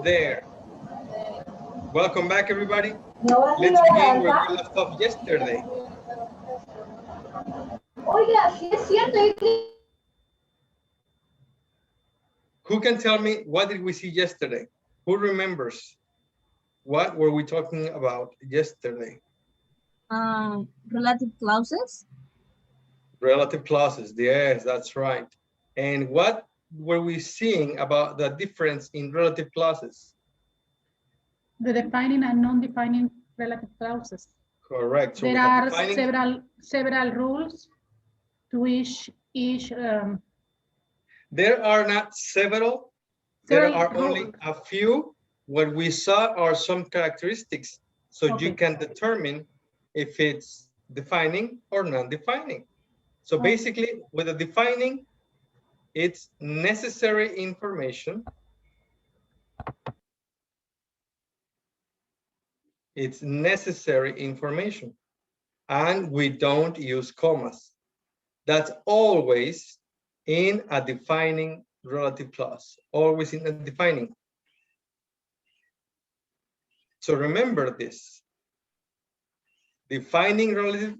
There. Welcome back, everybody. Let's begin where we left off yesterday. Oiga, sí es cierto. Who can tell me what did we see yesterday? Who remembers? What were we talking about yesterday? Relative clauses. Relative clauses, yes, that's right. And what were we seeing about the difference in relative clauses? The defining and non-defining relative clauses. Correct. So there are several rules to each. There are not several. There are only a few. What we saw are some characteristics, so you can determine if it's defining or non-defining. So basically, with the defining, it's necessary information. It's necessary information. And we don't use commas. That's always in a defining relative clause. Always in a defining. So remember this. Defining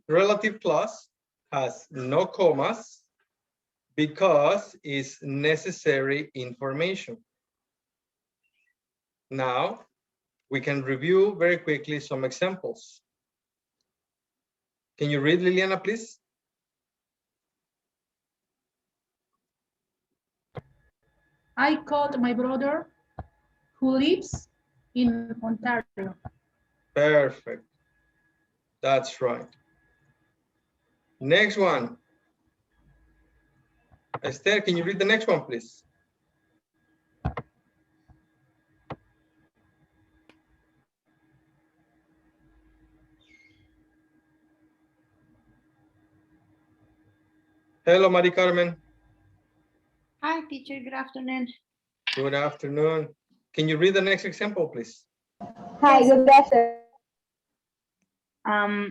relative clause has no commas because it's necessary information. Now, we can review very quickly some examples. Can you read, Liliana, please? I called my brother who lives in Ontario. Perfect. That's right. Next one. Esther, can you read the next one, please? Hello, Mari Carmen. Hi, teacher. Good afternoon. Good afternoon. Can you read the next example, please? Hi, good afternoon.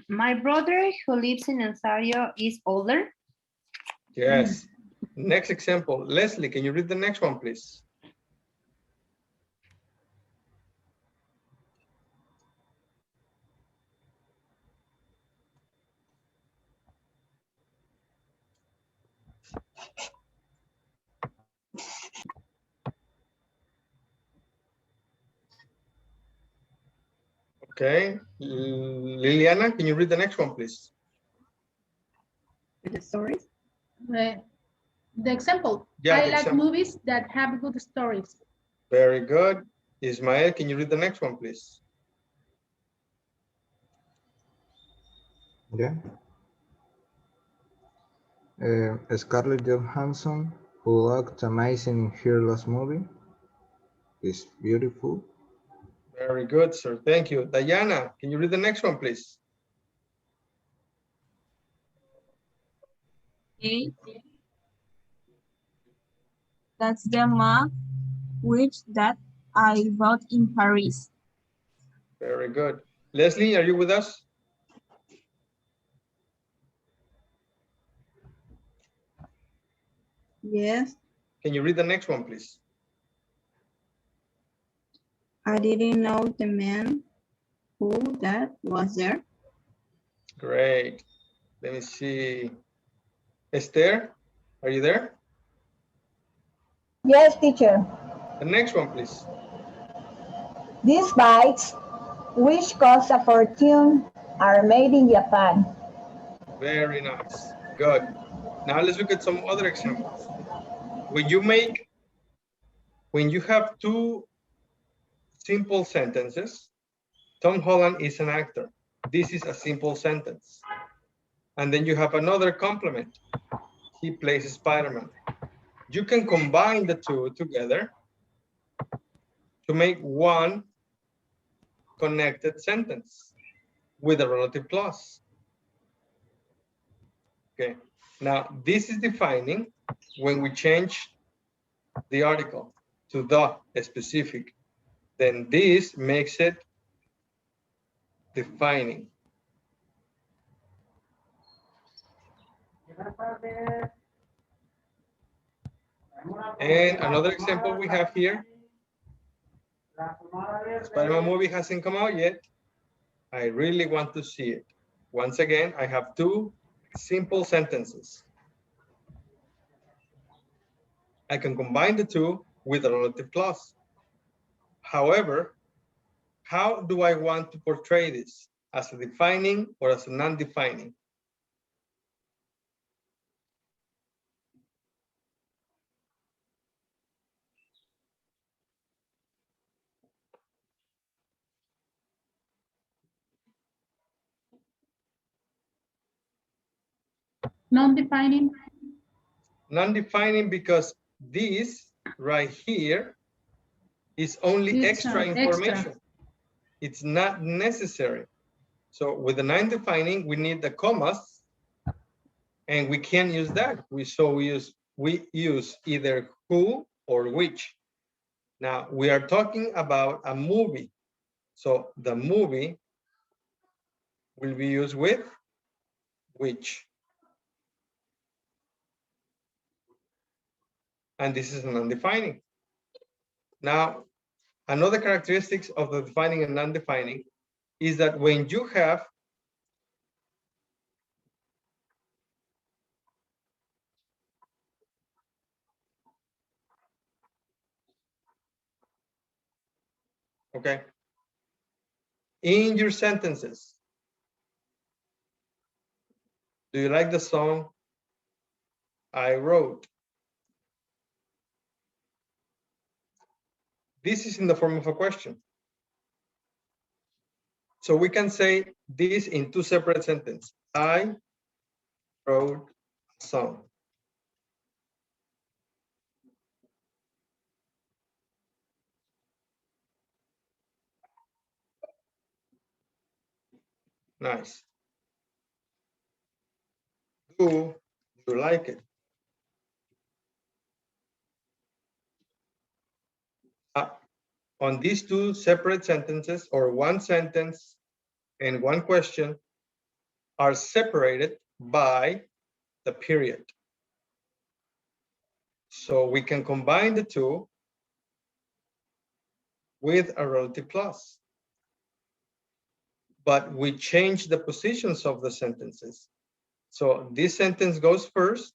My brother who lives in Ontario is older. Yes. Next example. Leslie, can you read the next one, please? Okay. Liliana, can you read the next one, please? The stories? The example. Yeah, I the like example. movies that have good stories. Very good. Ismael, can you read the next one, please? Yeah. Scarlett Johansson, who looked amazing in her last movie, is beautiful. Very good, sir. Thank you. Diana, can you read the next one, please? Okay. That's the map which that I bought in Paris. Very good. Leslie, are you with us? Yes. Can you read the next one, please? I didn't know the man who that was there. Great. Let me see. Esther, are you there? Yes, teacher. The next one, please. These bikes, which cost a fortune, are made in Japan. Very nice. Good. Now let's look at some other examples. When you have two simple sentences, Tom Holland is an actor. This is a simple sentence. And then you have another complement. He plays Spider-Man. You can combine the two together to make one connected sentence with a relative clause. Okay, now this is defining when we change the article to the specific, then this makes it defining. And another example we have here, Spider-Man movie hasn't come out yet. I really want to see it. Once again, I have two simple sentences. I can combine the two with a relative clause. However, how do I want to portray this? As a defining or as a non-defining? Non-defining. Non-defining because this right here is only It's extra extra. information. It's not necessary. So with the non-defining, we need the commas, and we can't use that. We use either who or which. Now we are talking about a movie. So the movie will be used with which. And this is non-defining. Now, another characteristics of the defining and non-defining is that when you have okay, in your sentences, do you like the song I wrote? This is in the form of a question. So we can say this in two separate sentences. I wrote a song. Nice. Do you like it? On these two separate sentences, or one sentence and one question, are separated by the period. So we can combine the two with a relative clause. But we change the positions of the sentences. So this sentence goes first,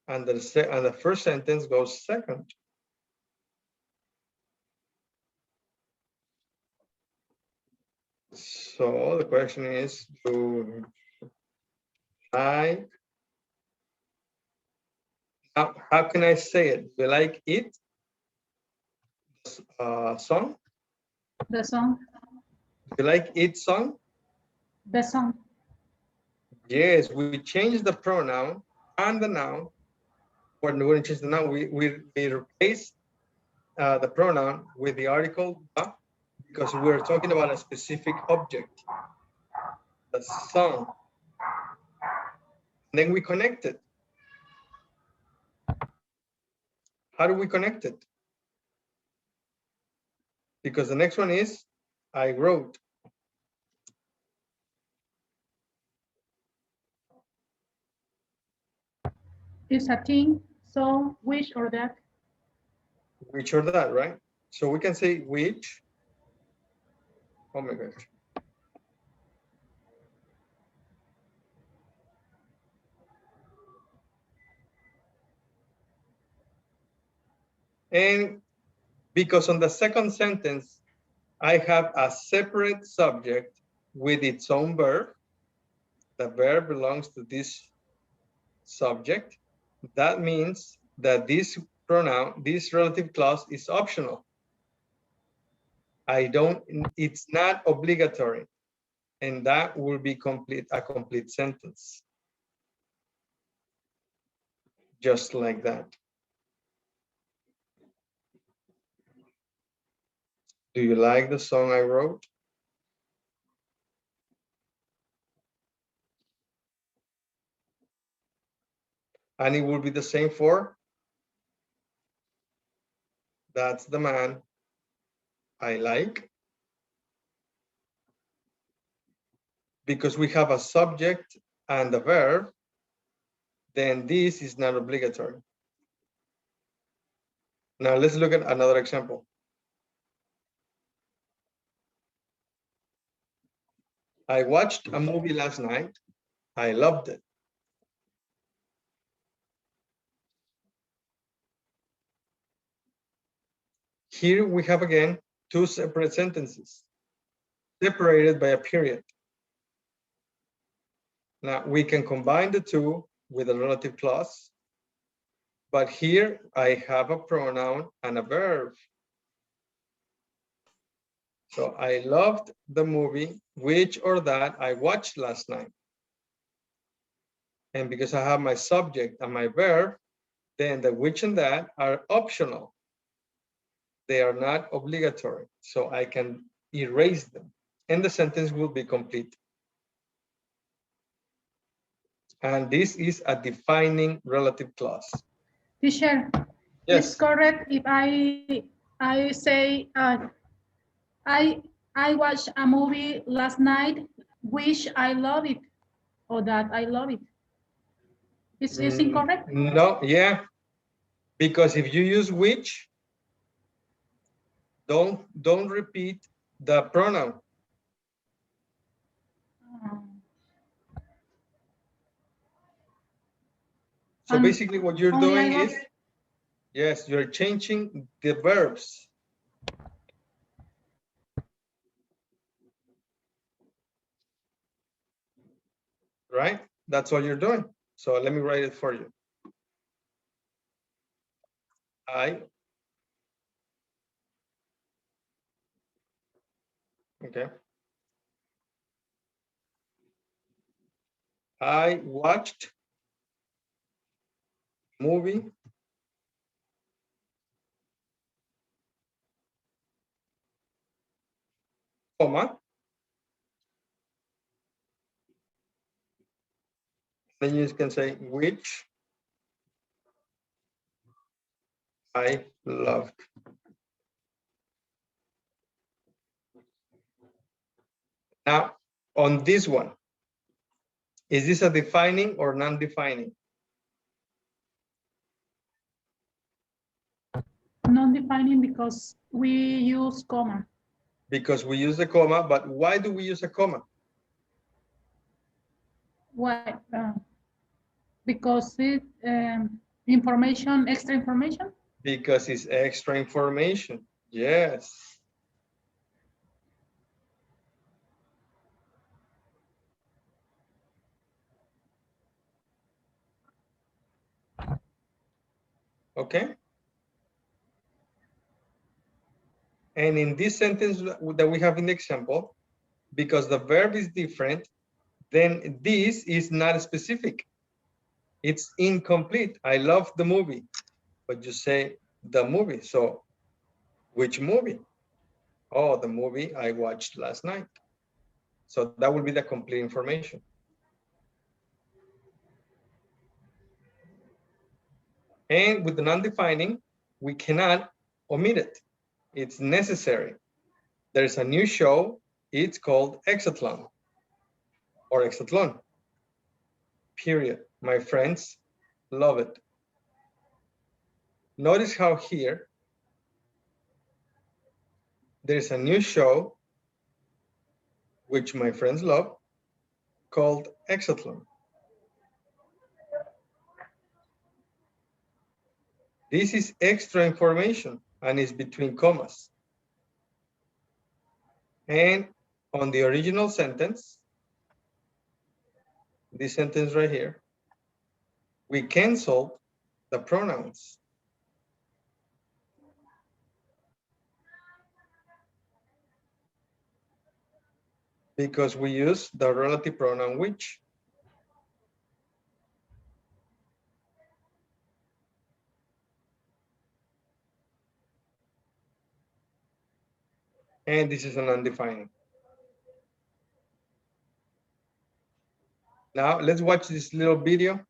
and the first sentence goes second. So the question is, do I, how can I say it? Do you like it? Song? The song. Do you like it song? The song. Yes, we change the pronoun and the noun. When we change the noun, we replace the pronoun with the article because we're talking about a specific object, the song. And then we connect it. How do we connect it? Because the next one is I wrote. It's a thing, so, which, or that. Which or that, right? So we can say which. Oh my gosh. And because on the second sentence, I have a separate subject with its own verb. The verb belongs to this subject. That means that this pronoun, this relative clause is optional. It's not obligatory. And that will be a complete sentence. Just like that. Do you like the song I wrote? And it will be the same for that's the man I like. Because we have a subject and a verb, then this is not obligatory. Now let's look at another example. I watched a movie last night. I loved it. Here we have again two separate sentences separated by a period. Now we can combine the two with a relative clause, but here I have a pronoun and a verb. So I loved the movie, which or that I watched last night. And because I have my subject and my verb, then the which and that are optional. They are not obligatory, so I can erase them and the sentence will be complete. And this is a defining relative clause. Teacher, Yes. it's correct if I say I watched a movie last night, which I love it, or that I love it. Is incorrect? No, yeah. Because if you use which, don't repeat the pronoun. So basically what you're doing is, yes, you're changing the verbs. Right? That's what you're doing. So let me write it for you. Okay. I watched movie comma. Then you can say which I loved. Now, on this one, is this a defining or non-defining? Non-defining because we use comma. Because we use the comma, but why do we use a comma? Why? Because it information, extra information. Because it's extra information. Yes. Okay. And in this sentence that we have in the example, because the verb is different, then this is not specific. It's incomplete. I love the movie, but you say the movie. So which movie? Oh, the movie I watched last night. So that will be the complete information. And with the non-defining, we cannot omit it. It's necessary. There's a new show. It's called Exathlon or Exathlon. Period. My friends love it. Notice how here there's a new show which my friends love called Exathlon. This is extra information and is between commas. And on the original sentence, this sentence right here, we cancel the pronouns. Because we use the relative pronoun which. And this is an undefined. Now let's watch this little video.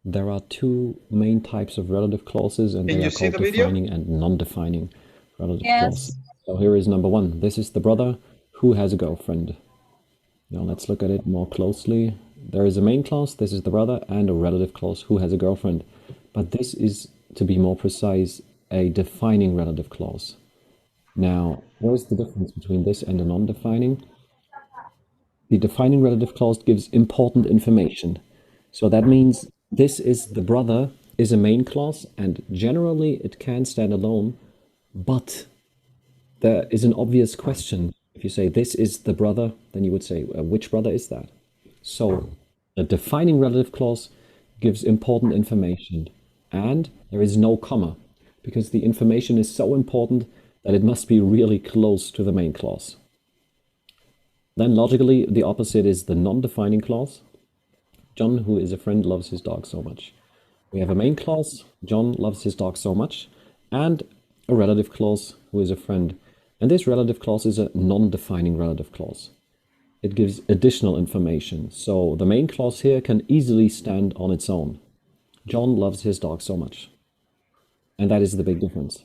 There are two main types of relative clauses, and Can they you are see called the video? defining and non-defining relative Yes. clauses. So here is number one. This is the brother who has a girlfriend. Now let's look at it more closely. There is a main clause, this is the brother, and a relative clause, who has a girlfriend. But this is, to be more precise, a defining relative clause. Now, what is the difference between this and a non-defining? The defining relative clause gives important information. So that means this is the brother is a main clause, and generally it can stand alone, but there is an obvious question. If you say this is the brother, then you would say, which brother is that? So a defining relative clause gives important information, and there is no comma, because the information is so important that it must be really close to the main clause. Then logically, the opposite is the non-defining clause. John, who is a friend, loves his dog so much. We have a main clause, John loves his dog so much, and a relative clause, who is a friend. And this relative clause is a non-defining relative clause. It gives additional information. So the main clause here can easily stand on its own. John loves his dog so much. And that is the big difference.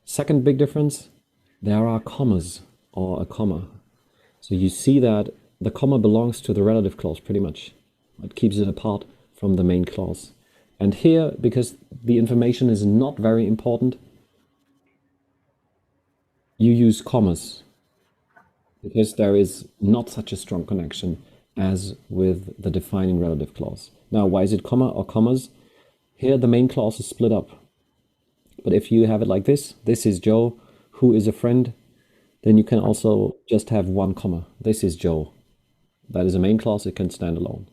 Second big difference, there are commas or a comma. So you see that the comma belongs to the relative clause pretty much. It keeps it apart from the main clause. And here, because the information is not very important, you use commas, because there is not such a strong connection as with the defining relative clause. Now, why is it comma or commas? Here the main clause is split up. But if you have it like this is Joe, who is a friend, then you can also just have one comma. This is Joe. That is a main clause, it can stand alone.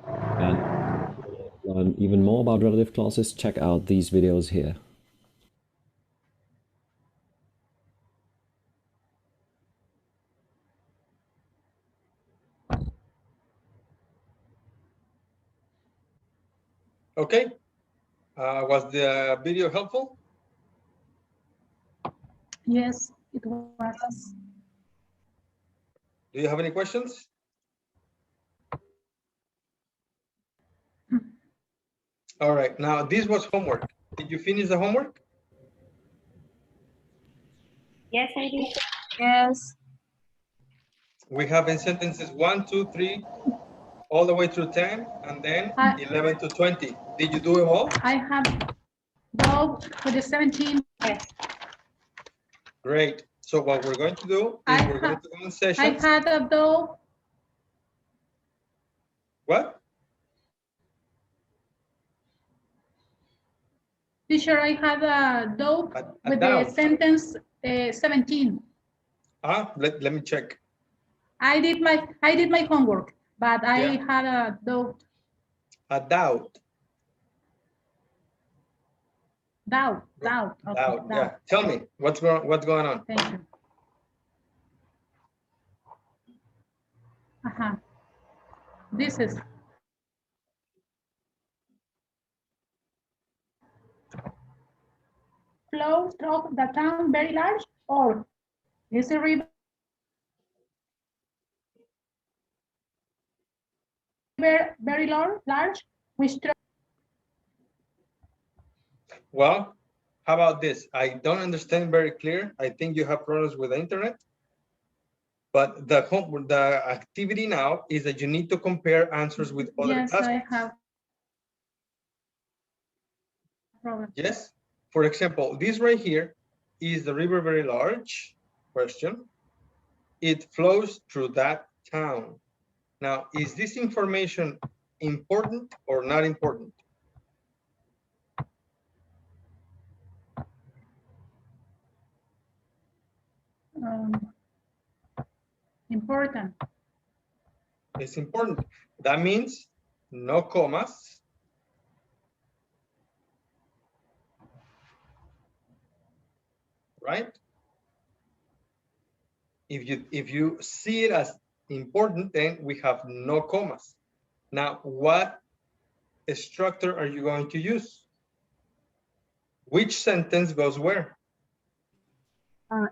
And to learn even more about relative clauses, check out these videos here. Okay. Was the video helpful? Yes, it was. Do you have any questions? All right, now this was homework. Did you finish the homework? Yes, I did. Yes. We have in sentences 1, 2, 3, all the way through 10, and then 11 to 20. Did you do it all? I have dog for the 17. Yes. Great. So what we're going to do is we're going to go in I sessions. had a dog. What? Teacher, I had a dog A with dog. the sentence 17. Let me check. I did my homework, but I Yeah. had a doubt. A doubt. Doubt. Okay, Doubt. doubt. Yeah. Tell me what's going on. Thank you. This is flow of the town very large, or is the river very large? Which Well, how about this? I don't understand very clear. I think you have problems with the internet. But the activity now is that you need to compare answers with other yes, classmates. I have problem. Yes. For example, this right here, is the river very large? Question. It flows through that town. Now, is this information important or not important? Important. It's important. That means no commas. Right? If you see it as important, then we have no commas. Now, what structure are you going to use? Which sentence goes where?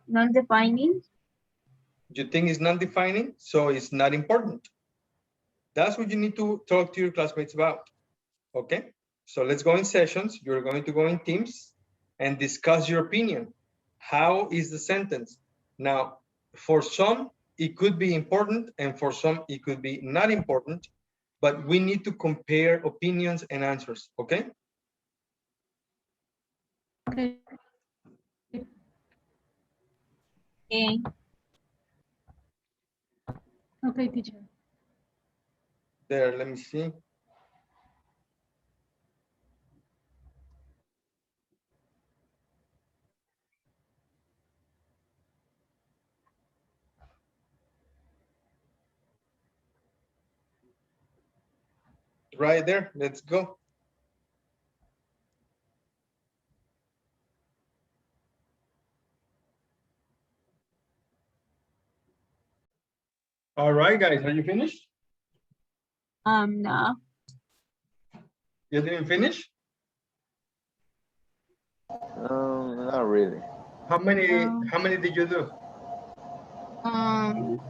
Non-defining. You think it's non-defining, so it's not important. That's what you need to talk to your classmates about. Okay? So let's go in sessions. You're going to go in teams and discuss your opinion. How is the sentence? Now, for some, it could be important, and for some it could be not important, but we need to compare opinions and answers, okay? Okay. Okay. Okay, teacher. There, let me see. Right there, let's go. All right, guys, are you finished? No. You didn't finish? Not really. How many did you do? Um,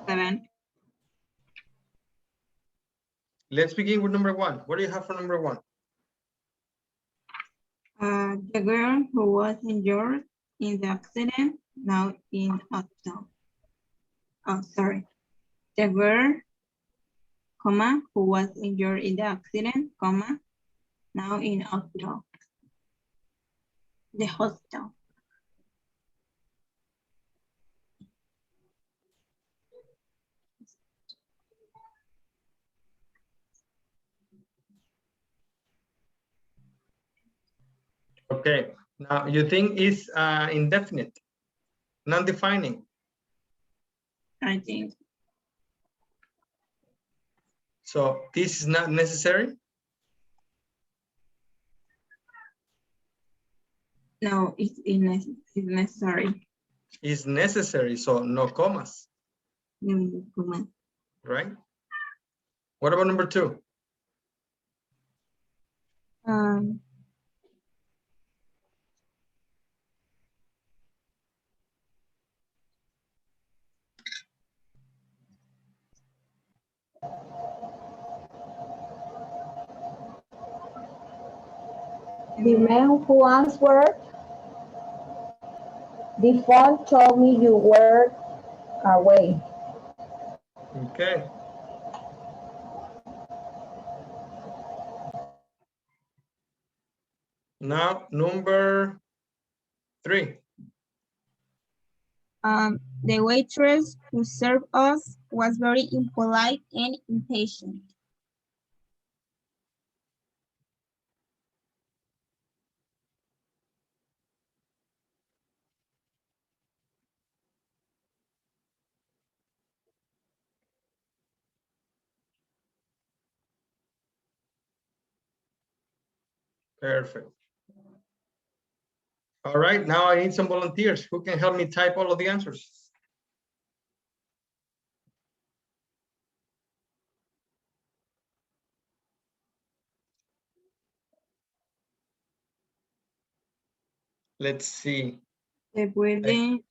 7. Let's begin with number 1. What do you have for number 1? The girl who was injured in the accident now in hospital. Oh, sorry. The girl, comma, who was injured in the accident, comma, now in hospital. The hospital. Okay, now you think is indefinite, non-defining. I think. So this is not necessary. No, it's necessary. Is necessary, so no commas, No, comma. right? What about number 2? um, The man who answered the phone told me you were away. Okay. Now number 3. the waitress who served us was very impolite and impatient. Perfect. All right, now I need some volunteers. Who can help me type all of the answers? Let's see. The building.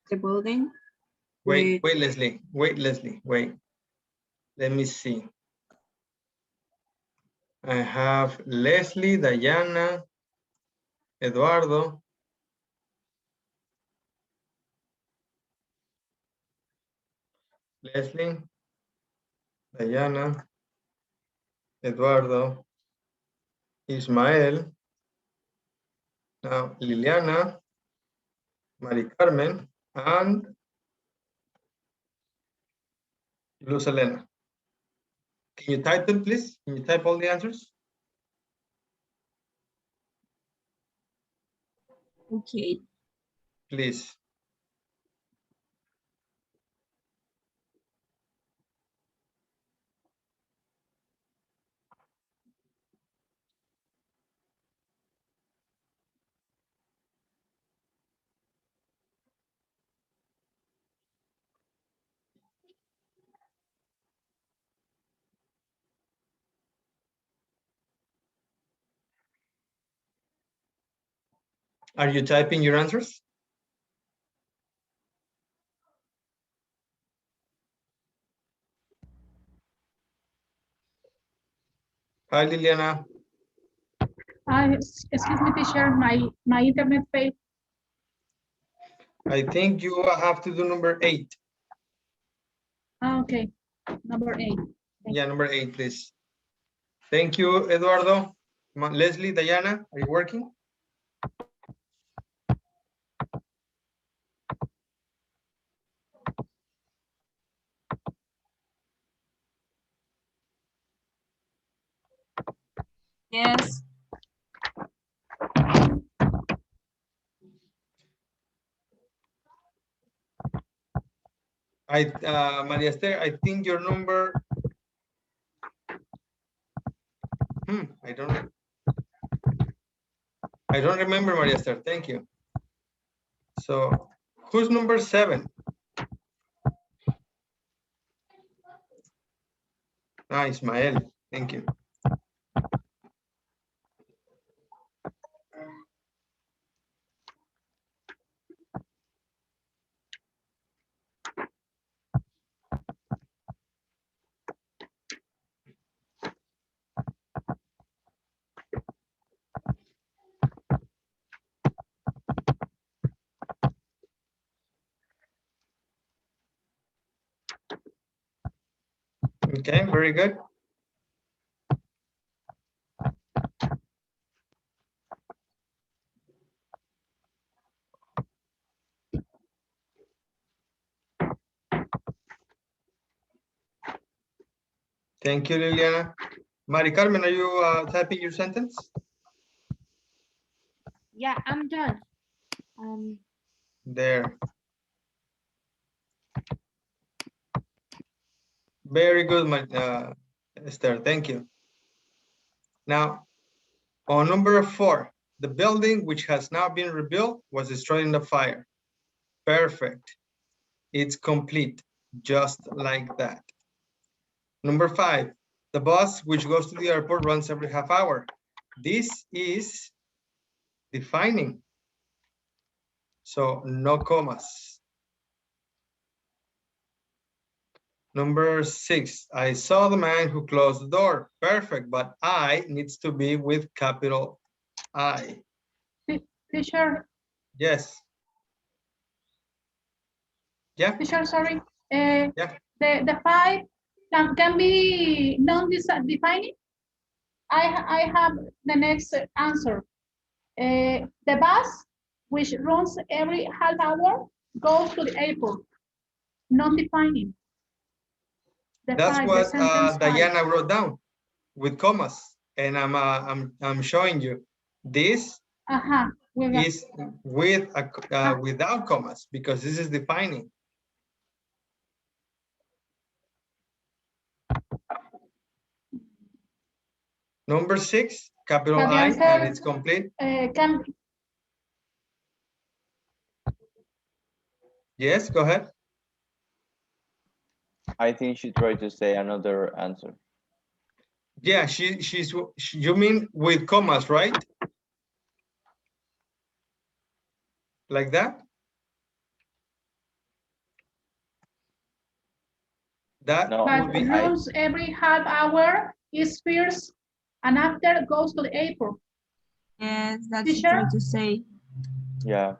Wait, with- Leslie. Wait. Let me see. I have Leslie, Diana, Eduardo. Leslie, Diana, Eduardo, Ismael, now Liliana, Mari Carmen, and Luz Elena. Can you type them, please? Can you type all the answers? Okay. Please. Are you typing your answers? Hi, Liliana. Excuse me, teacher, my internet failed. I think you have to do number 8. Okay, number 8. Yeah, number 8, please. Thank you, Eduardo. Leslie, Diana, are you working? Yes. Maria Esther, I think your number. I don't remember, Maria Esther. Thank you. So, who's number 7? Ismael. Thank you. Okay, very good. Thank you, Liliana. Mari Carmen, are you typing your sentence? Yeah, I'm done. There. Very good, Esther. Thank you. Now, on number 4, the building which has now been rebuilt was destroyed in the fire. Perfect. It's complete, just like that. Number 5, the bus which goes to the airport runs every half hour. This is defining. So no commas. Number 6, I saw the man who closed the door. Perfect, but I needs to be with capital I. Teacher. Yes. Yeah. Teacher, sorry. Yeah. The 5 can be non-defining. I have the next answer. The bus, which runs every half hour, goes to the airport. Non-defining. That's what Diana wrote down with commas, and I'm showing you this is with without commas because this is defining. Number 6, capital I, and it's complete. Yes, go ahead. I think she tried to say another answer. Yeah, you mean with commas, right? Like that? That would be runs every half hour is first and after goes to the airport. Yes, that's what she tried to say. Yeah.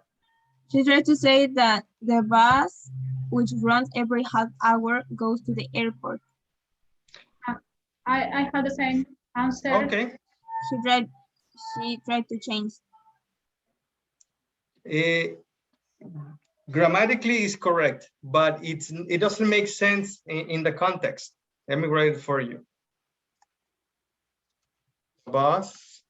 She tried to say that the bus, which runs every half hour, goes to the airport. I had the same answer. Okay. She tried to change. Grammatically is correct, but it doesn't make sense in the context. Let me write it for you. Bus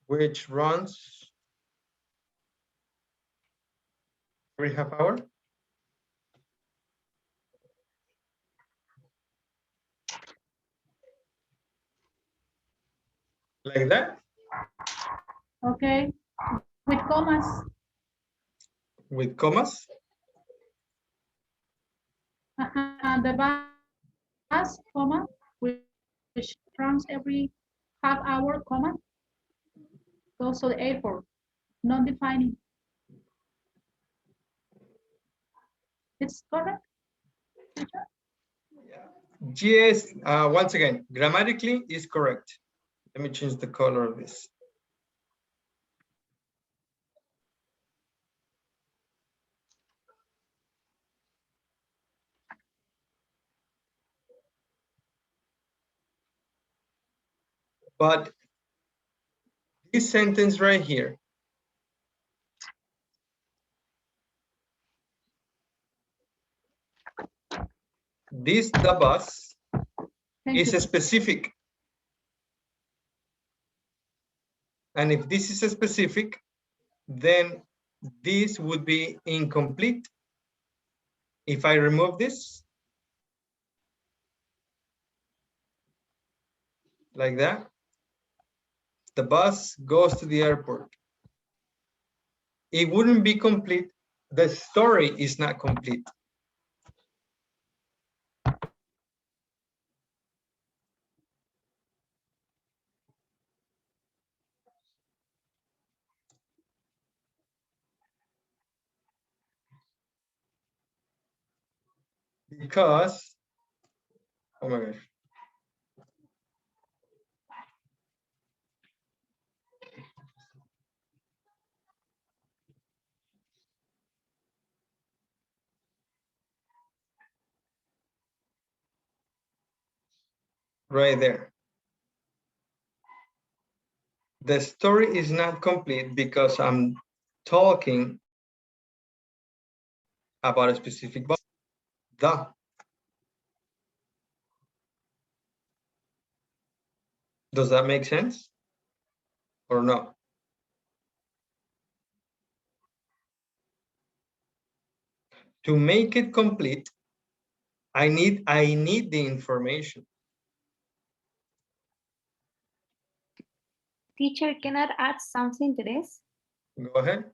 which runs every half hour. Like that? Okay. With commas. With commas? The bus, comma, which runs every half hour, comma, goes to the airport. Non-defining. It's correct? Yes, once again, grammatically is correct. Let me change the color of this. But this sentence right here, this the bus Thank is you. specific. And if this is specific, then this would be incomplete. If I remove this, like that, the bus goes to the airport. It wouldn't be complete. The story is not complete. Because, oh my gosh. Right there. The story is not complete because I'm talking about a specific bus. The. Does that make sense or no? To make it complete, I need the information. Teacher, can I add something to this? Go ahead.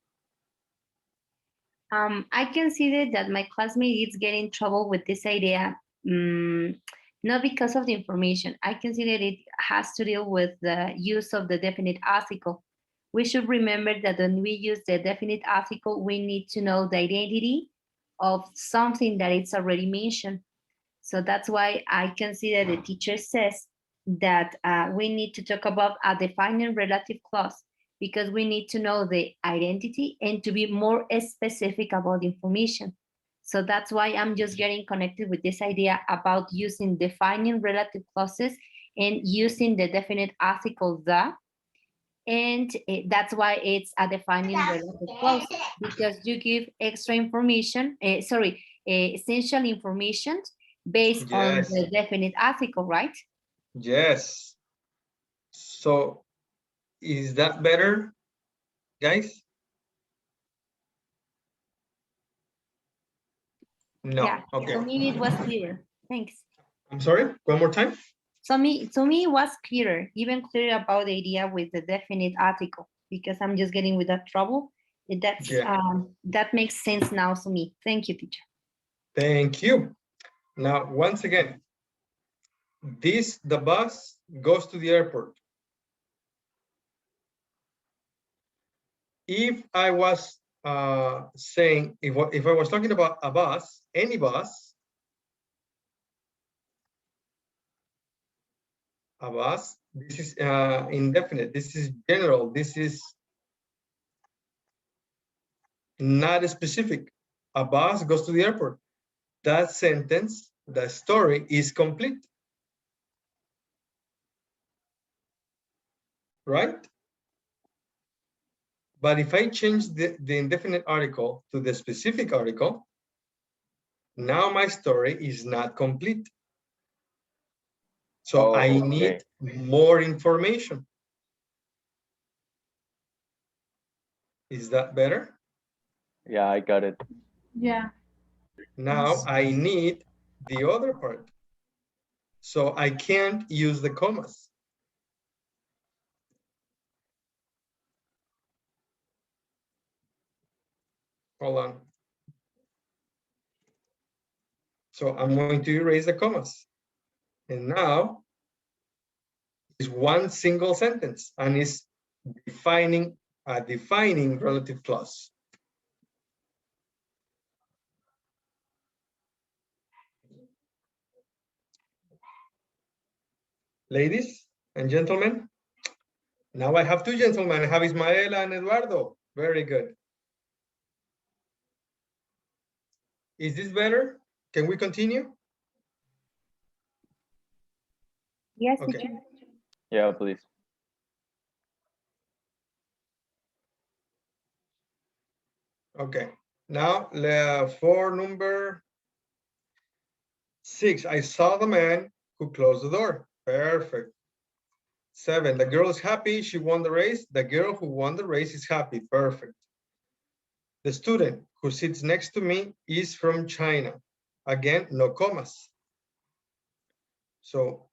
I consider that my classmate is getting trouble with this idea, not because of the information. I consider it has to deal with the use of the definite article. We should remember that when we use the definite article, we need to know the identity of something that it's already mentioned. So that's why I consider the teacher says that we need to talk about a defining relative clause because we need to know the identity and to be more specific about information. So that's why I'm just getting connected with this idea about using defining relative clauses and using the definite article the. And that's why it's a defining relative clause because you give extra information, essential information based on Yes. the definite article, right? Yes. So is that better, guys? No. Yeah. Okay. To me, it was clear. Thanks. I'm sorry. One more time. So to me, it was clearer, even clearer about the idea with the definite article because I'm just getting with that trouble. That's that makes sense now to me. Thank you, teacher. Thank you. Now, once again, the bus goes to the airport. If I was saying, if I was talking about a bus, any bus, a bus, this is indefinite, this is general, this is not specific. A bus goes to the airport. That sentence, the story is complete. Right? But if I change the indefinite article to the specific article, now my story is not complete. So I need more information. Is that better? Yeah, I got it. Yeah. Now I need the other part. So I can't use the commas. Hold on. So I'm going to erase the commas. And now it's one single sentence and it's defining a defining relative clause. Ladies and gentlemen, now I have two gentlemen. I have Ismaela and Eduardo. Very good. Is this better? Can we continue? Yes, Okay. teacher. Yeah, please. Okay. Now, for number 6, I saw the man who closed the door. Perfect. 7, the girl is happy. She won the race. The girl who won the race is happy. Perfect. The student who sits next to me is from China. Again, no commas. So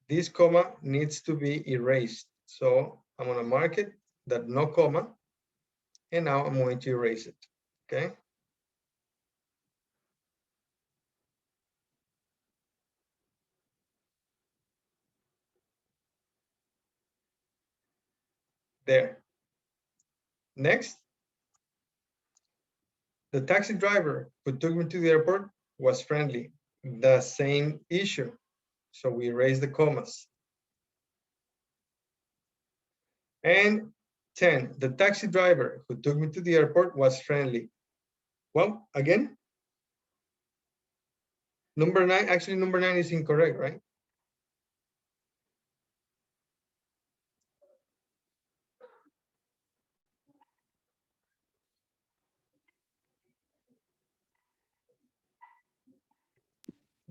this comma needs to be erased. So I'm going to mark it that no comma. And now I'm going to erase it. Okay. There. Next, the taxi driver who took me to the airport was friendly. The same issue. So we erase the commas. And 10, the taxi driver who took me to the airport was friendly. Well, again, number 9, actually number 9 is incorrect, right?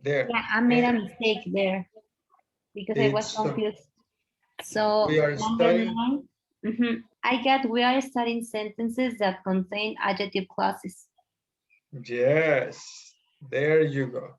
There. Yeah, I made a And mistake there because I was it's confused. So we are number studying. 9, I got we are studying sentences that contain adjective clauses. Yes, there you go.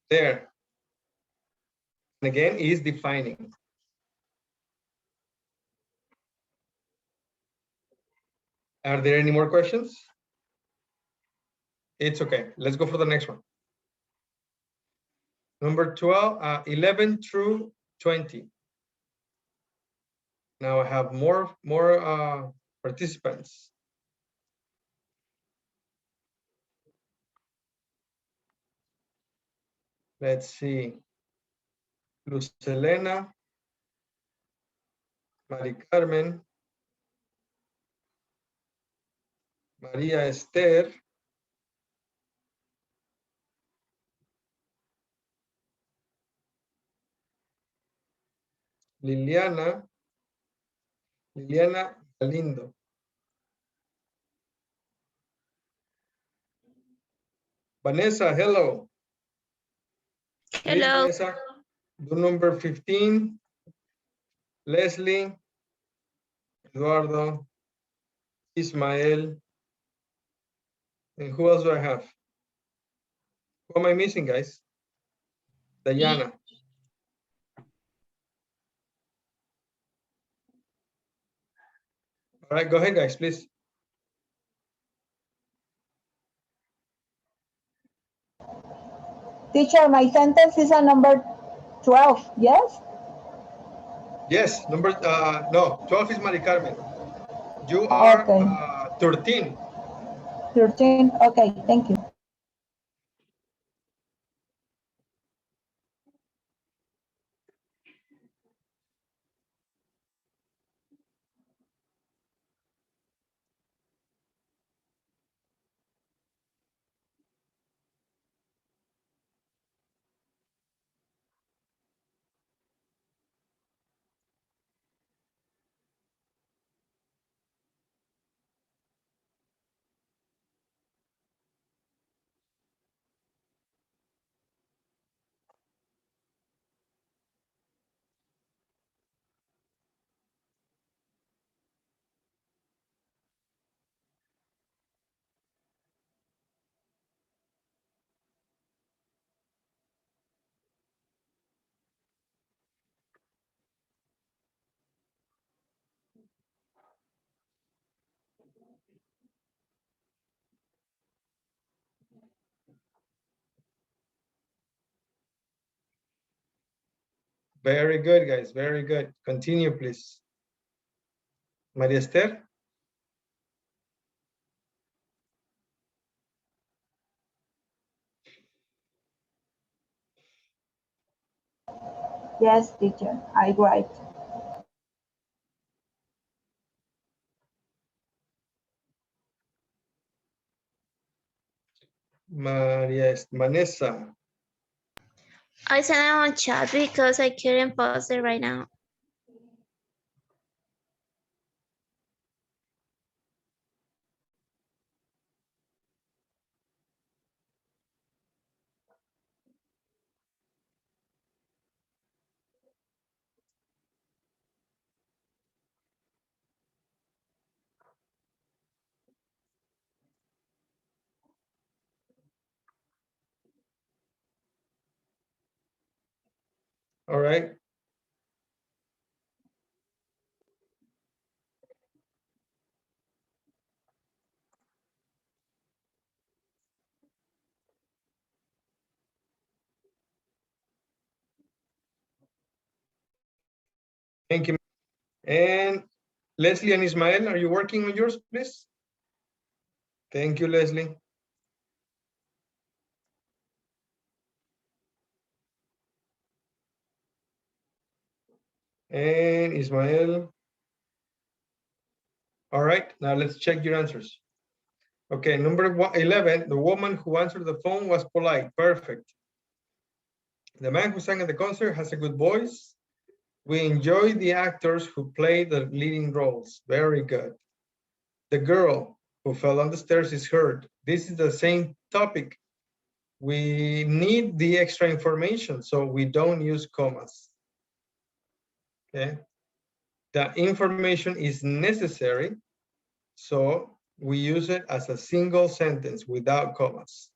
There. And again, is defining. Are there any more questions? It's okay. Let's go for the next one. Number 12, 11 through 20. Now I have more participants. Let's see. Luz Elena, Mari Carmen, María Esther, Liliana, Liliana Galindo. Vanessa, hello. Please, Hello. Vanessa, do number 15. Leslie, Eduardo, Ismael, and who else do I have? Who am I missing, guys? Diana. All right, go ahead, guys, please. Teacher, my sentence is on number 12, yes? Yes, no, 12 is Mari Carmen. You are Okay. 13. 13, okay, thank you. Very good, guys. Very good. Continue, please. Maria Esther. Yes, teacher, I write. Vanessa. I sent it on chat because I couldn't post it right now. All right. Thank you. And Leslie and Ismael, are you working on yours, please? Thank you, Leslie. And Ismael. All right, now let's check your answers. Okay, number 11, the woman who answered the phone was polite. Perfect. The man who sang at the concert has a good voice. We enjoy the actors who play the leading roles. Very good. The girl who fell on the stairs is hurt. This is the same topic. We need the extra information, so we don't use commas. Okay. The information is necessary, so we use it as a single sentence without commas.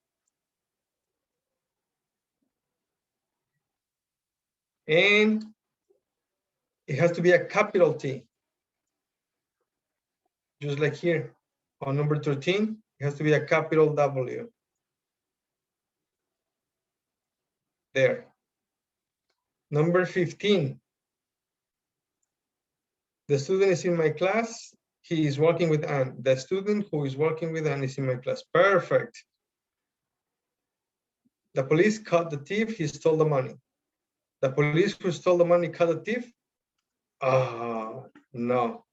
And it has to be a capital T. Just like here on number 13, it has to be a capital W. There. Number 15. The student is in my class. He is working with Anne. The student who is working with Anne is in my class. Perfect. The police caught the thief. He stole the money. The police who stole the money caught the thief. No.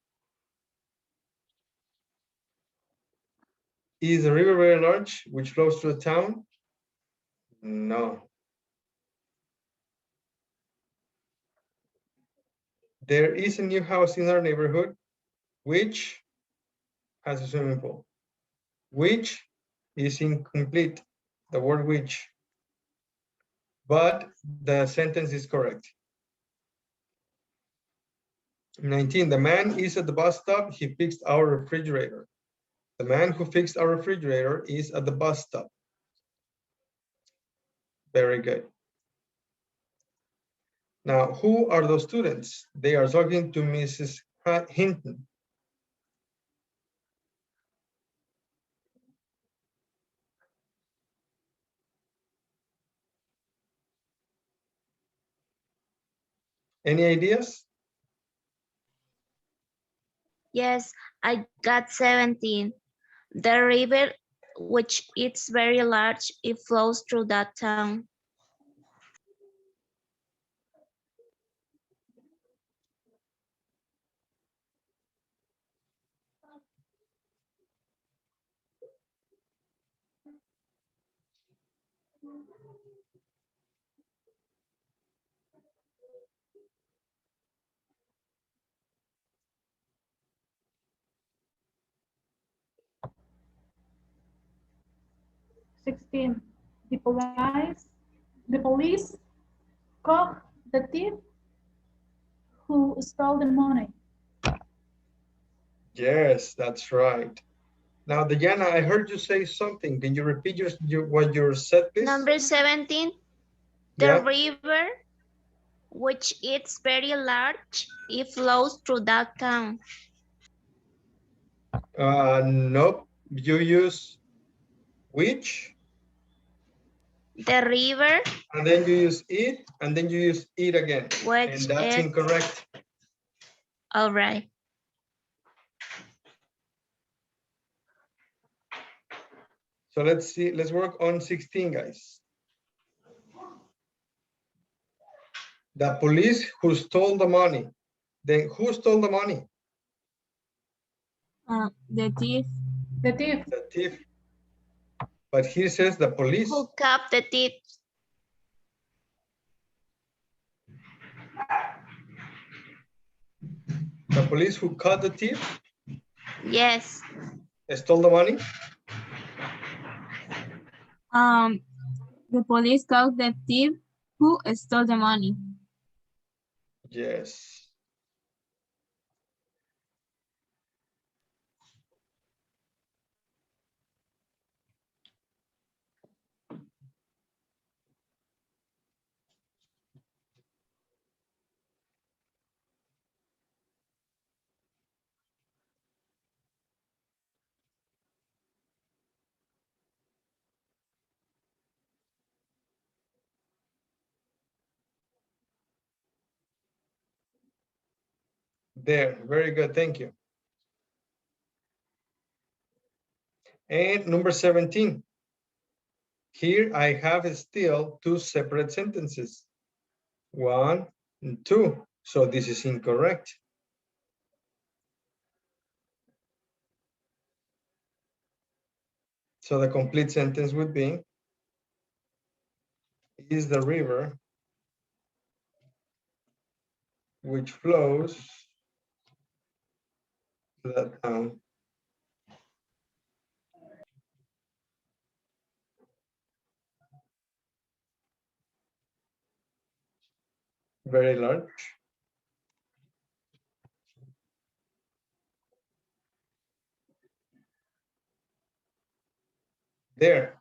Is the river very large, which flows through the town? No. There is a new house in our neighborhood, which has a swimming pool. Which is incomplete, the word which. But the sentence is correct. 19, the man is at the bus stop. He fixed our refrigerator. The man who fixed our refrigerator is at the bus stop. Very good. Now, who are those students? They are talking to Mrs. Hinton. Any ideas? Yes, I got 17. The river, which is very large, it flows through that town. The police caught the thief who stole the money. Yes, that's right. Now, Diana, I heard you say something. Can you repeat what you said, please? Number 17, the river, which is very large, it flows through that town. Nope. You use which? The river And then you use it, and then you use it again. which And that's is incorrect. all right. So let's see, let's work on 16, guys. The police who stole the money. Then who stole the money? The thief. The thief. The thief. But here says the police. Who caught the thief? The police who caught the thief Yes. stole the money. The police caught the thief who stole the money. Yes. There, very good, thank you. And number 17. Here I have still two separate sentences. 1 and 2. So this is incorrect. So the complete sentence would be, is the river which flows to that town. Very large. There.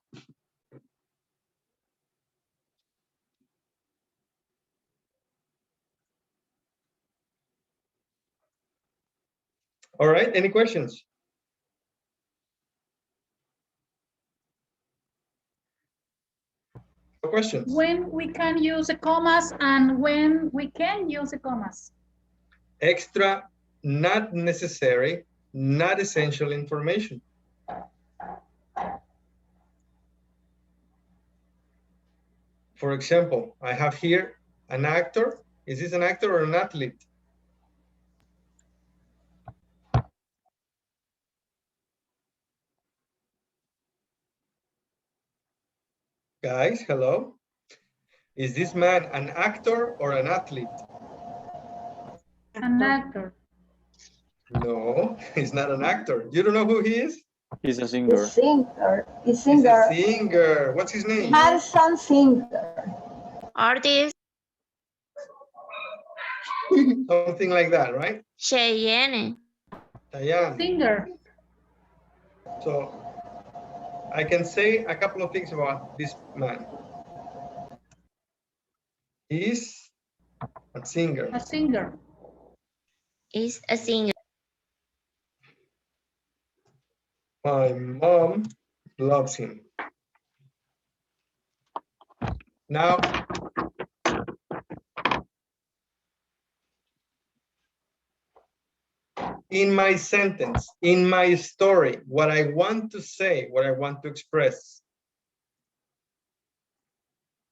All right, any questions? No questions? When we can use the commas and when we can use the commas. Extra, not necessary, not essential information. For example, I have here an actor. Is this an actor or an athlete? Guys, hello? Is this man an actor or an athlete? An actor. No, he's not an actor. You don't know who he is? He's a The singer. singer. The He's a singer. singer. What's his name? Handsome singer. Artist Something like that, right? Cheyenne. Diane. Singer. So I can say a couple of things about this man. He's a singer. A singer. Is a singer. My mom loves him. Now, in my sentence, in my story, what I want to say, what I want to express,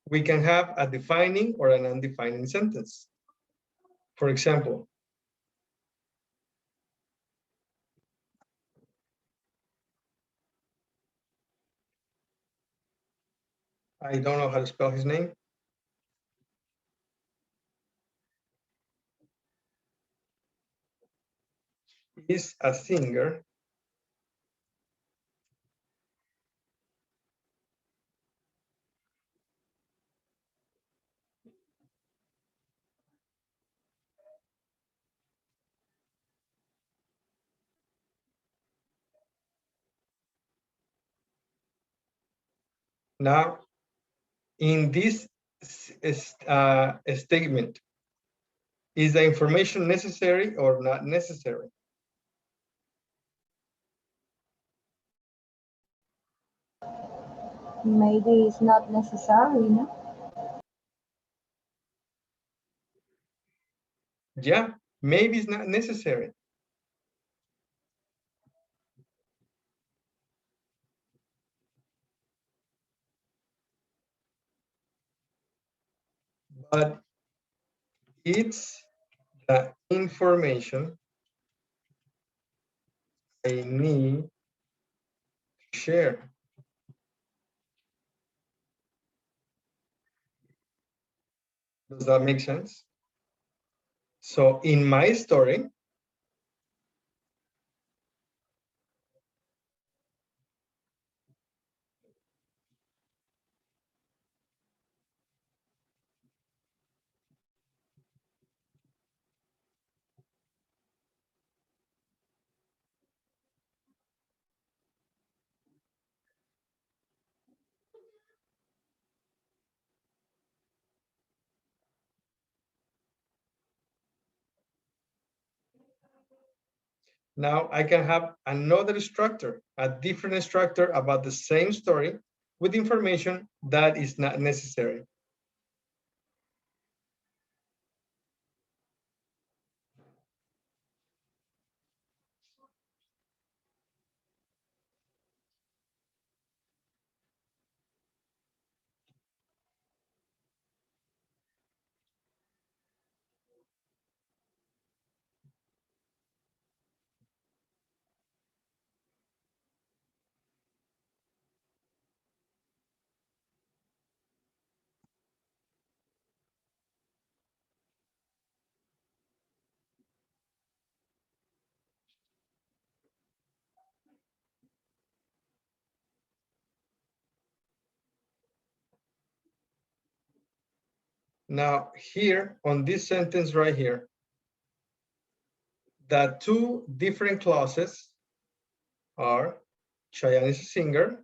we can have a defining or an undefining sentence. For example, I don't know how to spell his name. He's a singer. Now, in this statement, is the information necessary or not necessary? Maybe it's not necessary, no? Yeah, maybe it's not necessary. But it's the information I need to share. Does that make sense? So in my story, now I can have another structure, a different structure about the same story with information that is not necessary. Now here on this sentence right here, the two different clauses are Cheyenne is a singer,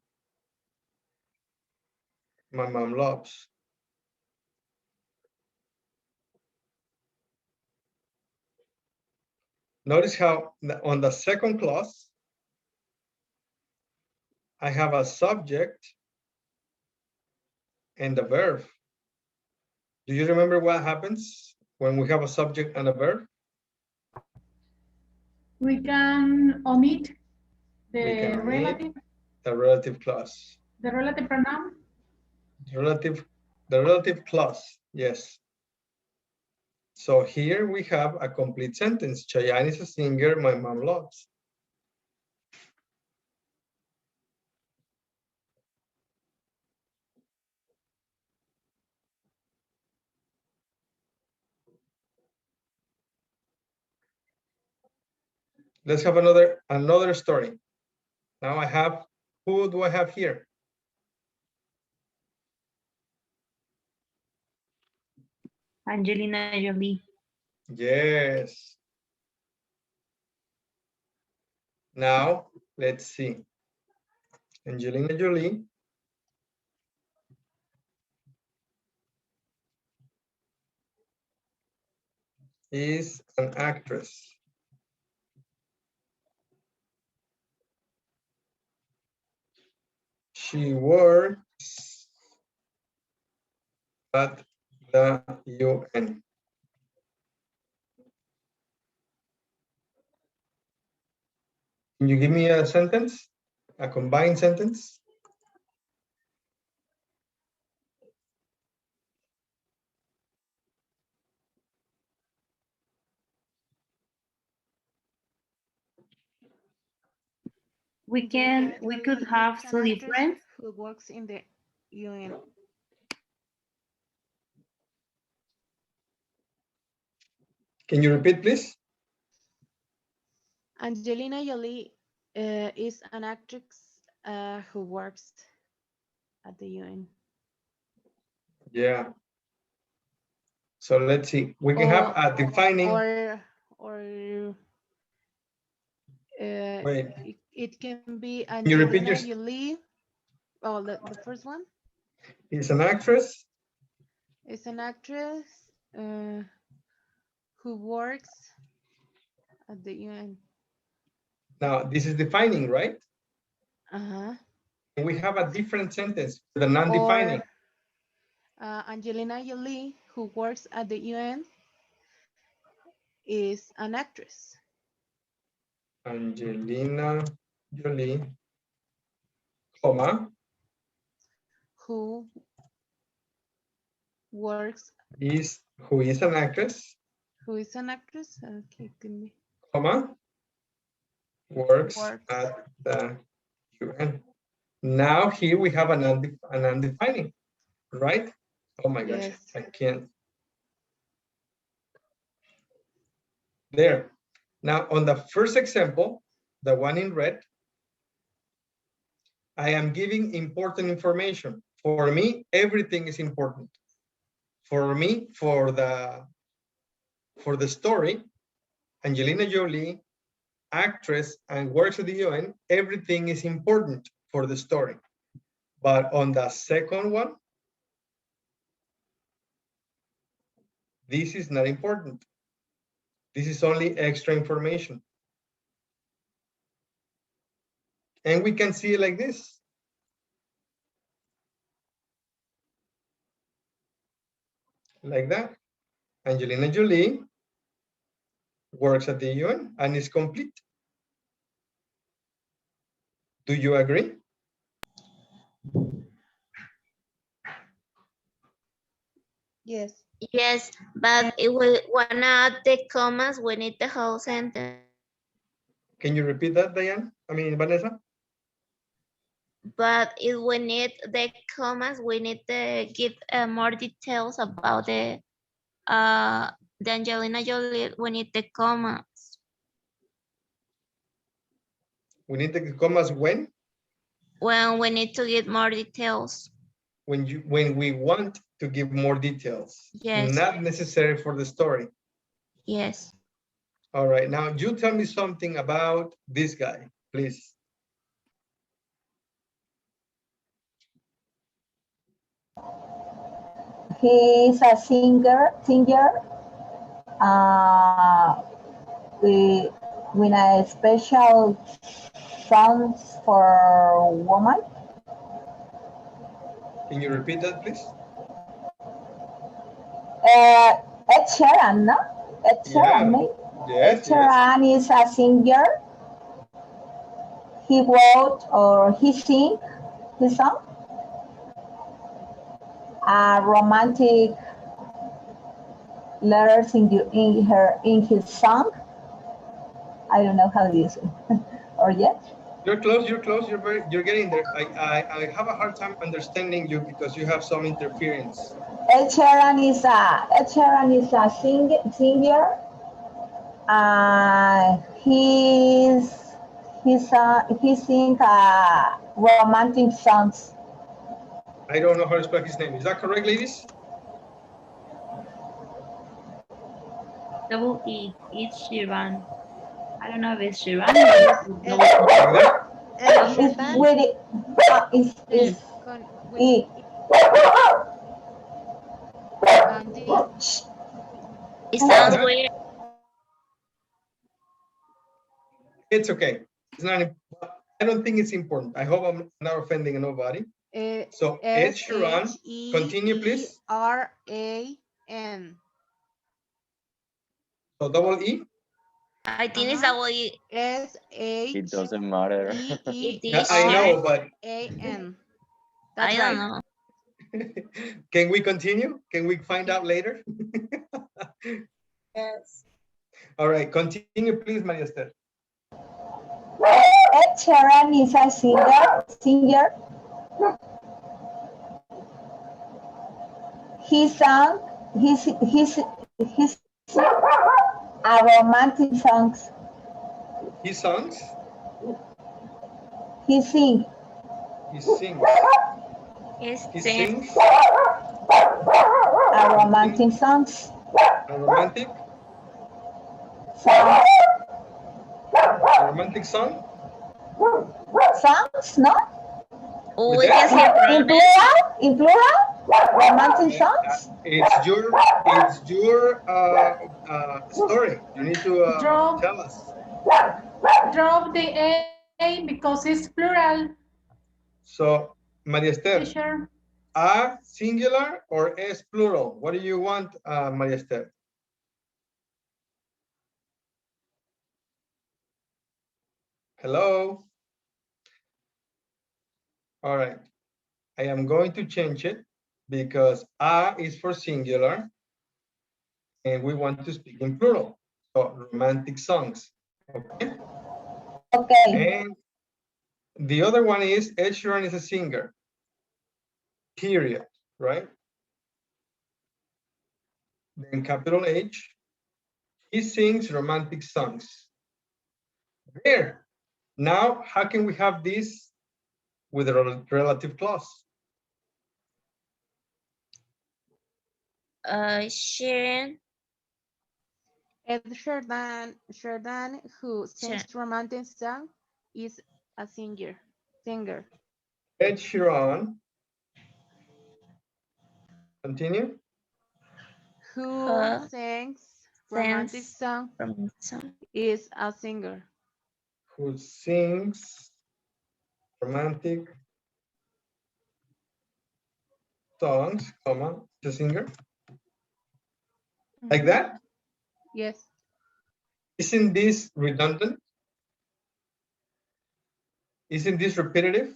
my mom loves. Notice how on the second clause, I have a subject and a verb. Do you remember what happens when we have a subject and a verb? We can omit We can omit relative, the relative clause. the relative pronoun. The relative clause, yes. So here we have a complete sentence. Cheyenne is a singer my mom loves. Let's have another story. Now I have, who do I have here? Angelina Jolie. Yes. Now let's see. Angelina Jolie is an actress. She works at the UN. Can you give me a sentence? A combined sentence? We could have two different. Who works in the UN. Can you repeat, please? Angelina Jolie is an actress who works at the UN. Yeah. So let's see. We can have a defining. Wait. It can be Can you repeat Angelina your? Jolie. Oh, the first one Is an actress. is an actress who works at the UN. Now this is defining, right? Uh-huh. And we have a different sentence, the non-defining. Angelina Jolie, who works at the UN, is an actress. Angelina Jolie, comma, Who works, who is an actress, who is an actress? Okay, give me. comma, works at the UN. Now here we have an undefining, right? Oh my gosh, Yes. I can't. There. Now on the first example, the one in red, I am giving important information. For me, everything is important. For me, for the story, Angelina Jolie, actress and works at the UN, everything is important for the story. But on the second one, this is not important. This is only extra information. And we can see it like this. Like that. Angelina Jolie works at the UN and is complete. Do you agree? Yes. Yes, but if we wanna add the commas, we need the whole sentence. Can you repeat that, Diane? I mean, Vanessa? But if we need the commas, we need to give more details about the Angelina Jolie. We need the commas. We need the commas when? When we need to give more details. When we want to give more details. Yes. Not necessary for the story. Yes. All right, now you tell me something about this guy, please. He's a singer with a special songs for women. Can you repeat that, please? Ed Sheeran, no? Ed Sheeran, maybe? Yes, Ed Sheeran is a singer. He wrote or he sing his song. Romantic letters in his song. I don't know how it is, or yet. You're close. You're getting there. I have a hard time understanding you because you have some interference. Ed Sheeran is a singer. He sing romantic songs. I don't know how to spell his name. Is that correct, ladies? Double E, it's Shiran. I don't know if it's Shiran. It's with it. It's E. It sounds weird. It's okay. It's not. I don't think it's important. I hope I'm not offending nobody. So Ed Sheeran. Continue, please. S-H-E-R-A-N. So double E. I think it's double E. It doesn't matter. I know, but A-N. I don't know. Can we continue? Can we find out later? Yes. All right, continue, please, Maria Esther. Ed Sheeran is a singer. He sang a romantic songs. He songs? He sings. He sings. He sings. A romantic songs. A romantic? Songs. A romantic song? Songs, no? Oh, we can say in plural? Romantic songs? It's your story. You need to tell us. Drop the A because it's plural. So, Maria Esther, Teacher, A singular or S plural? What do you want, Maria Esther? Hello? All right. I am going to change it because A is for singular and we want to speak in plural. So romantic songs. Okay. Okay. And the other one is Ed Sheeran is a singer. Period. Right? Then capital H. He sings romantic songs. There. Now, how can we have this with a relative clause? Sharon. Ed Sheeran, who sings romantic song, is a singer. Ed Sheeran. Continue. Who sings romantic song is a singer. Who sings romantic songs, comma, the singer. Like that? Yes. Isn't this redundant? Isn't this repetitive?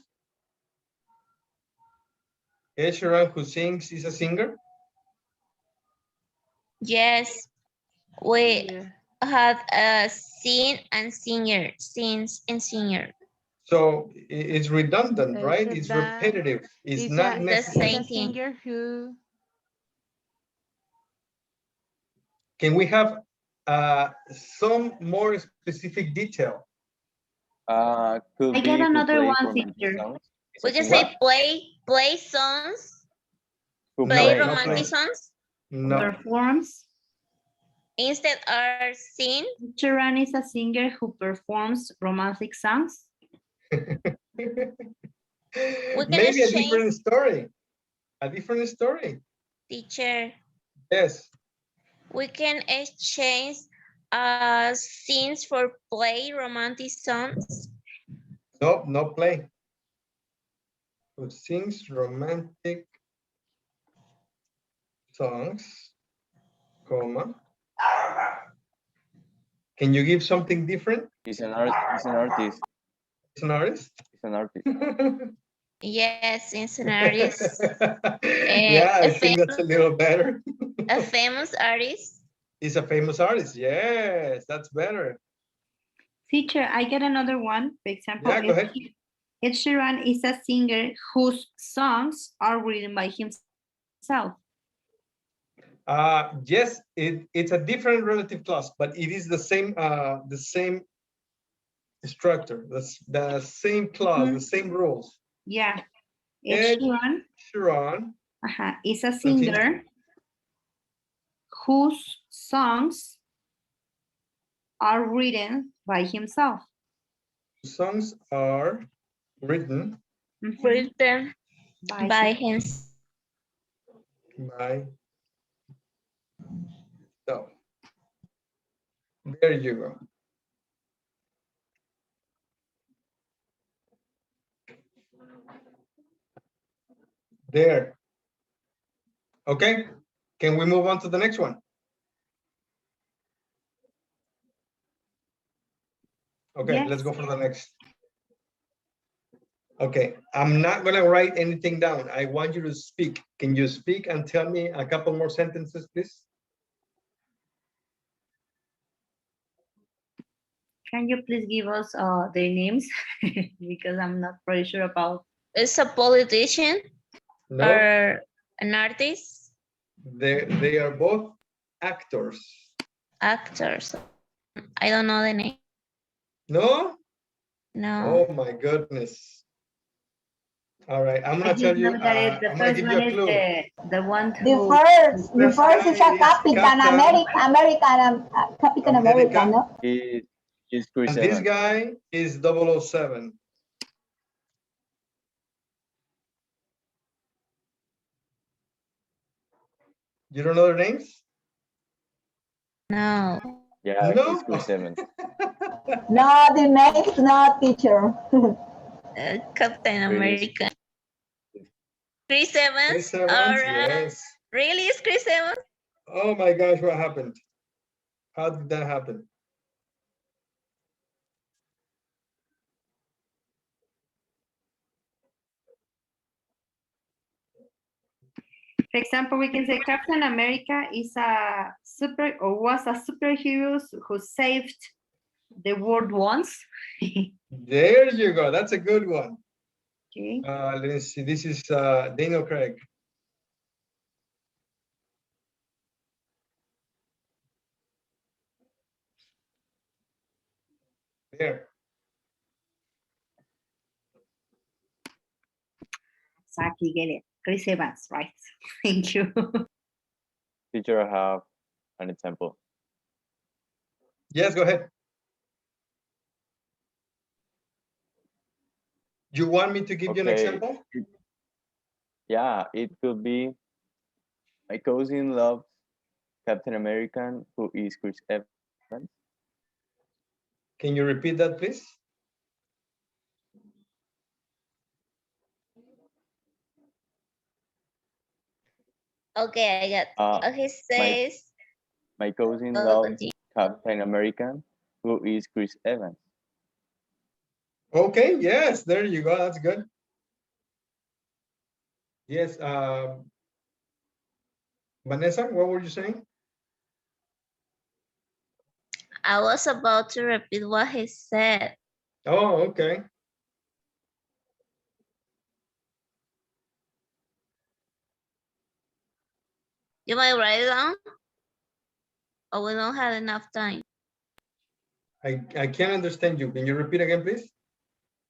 Ed Sheeran who sings is a singer? Yes, we had a sing and singer, sings and singer. So it's redundant, right? It's Sheeran repetitive. It's is not a necessary. singer who. Can we have some more specific detail? Could I be get who another plays one, romantic teacher. songs. We can say play songs, Who play plays? romantic songs. No. Performs. Instead are sing. Sheeran is a singer who performs romantic songs. Maybe a different story. A different story. Teacher. Yes. We can exchange scenes for play romantic songs. No, no play. Who sings romantic songs, comma. Can you give something different? He's an artist. It's an artist? He's an artist. Yes, in scenarios. Yeah, I think that's a little better. A famous artist. He's a famous artist. Yes, that's better. Teacher, I get another one. For example, Yeah, go ahead. Ed Sheeran is a singer whose songs are written by himself. Yes, it's a different relative clause, but it is the same structure, the same clause, the same rules. Yeah. Ed Sheeran is a singer whose songs are written by himself. Songs are written by himself. So there you go. There. Okay, can we move on to the next one? Okay, Yes. Let's go for the next. Okay, I'm not gonna write anything down. I want you to speak. Can you speak and tell me a couple more sentences, please? Can you please give us their names? Because I'm not pretty sure about. Is a politician or an artist? They are both actors. Actors. I don't know the name. No? No. Oh my goodness. All right, I'm gonna tell you. I'm gonna give you a clue. The first is a Captain American, Captain America, no? He's Chris And this Evans. guy is 007. You don't know their names? No. Yeah, No? he's Chris Evans. No, the name's not, teacher. Captain America. Chris Evans? Chris Evans, Or, yes. really, is Chris Evans? Oh my gosh, what happened? How did that happen? For example, we can say Captain America is a was a superhero who saved the world once. There you go. That's a good one. Okay. Let me see. This is Daniel Craig. There. Exactly, get it. Chris Evans, right? Thank you. Teacher, I have an example. Yes, go ahead. You want me to give you an Okay. example? Yeah, it could be my cousin loves Captain American, who is Chris Evans. Can you repeat that, please? Okay, I got. He says. My cousin Oh, loves continue. Captain American, who is Chris Evans. Okay, yes, there you go. That's good. Yes, Vanessa, what were you saying? I was about to repeat what he said. Oh, okay. You might write it down? Or we don't have enough time. I can't understand you. Can you repeat again, please?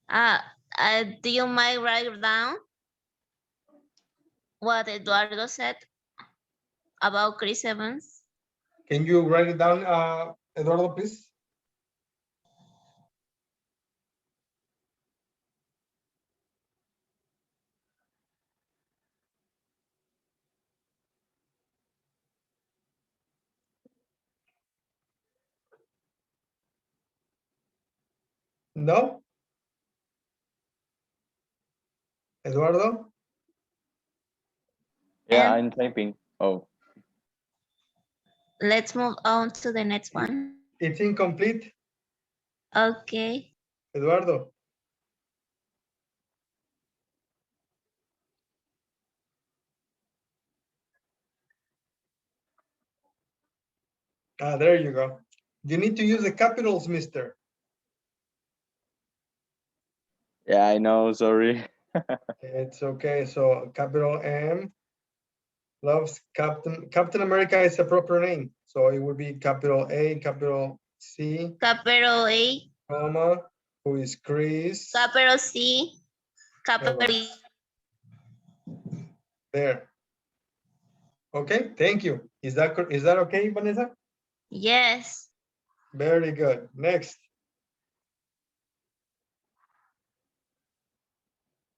Do you mind write it down? What Eduardo said about Chris Evans? Can you write it down, Eduardo, please? No? Eduardo? Yeah, And I'm typing. Oh, let's move on to the next one. It's incomplete. Okay. Eduardo. There you go. You need to use the capitals, mister. yeah, I know. Sorry. It's okay. So capital M loves Captain America is a proper name. So it would be capital A, capital C, Capital A, comma, who is Chris. capital C, capital E. There. Okay, thank you. Is that okay, Vanessa? Yes. Very good. Next.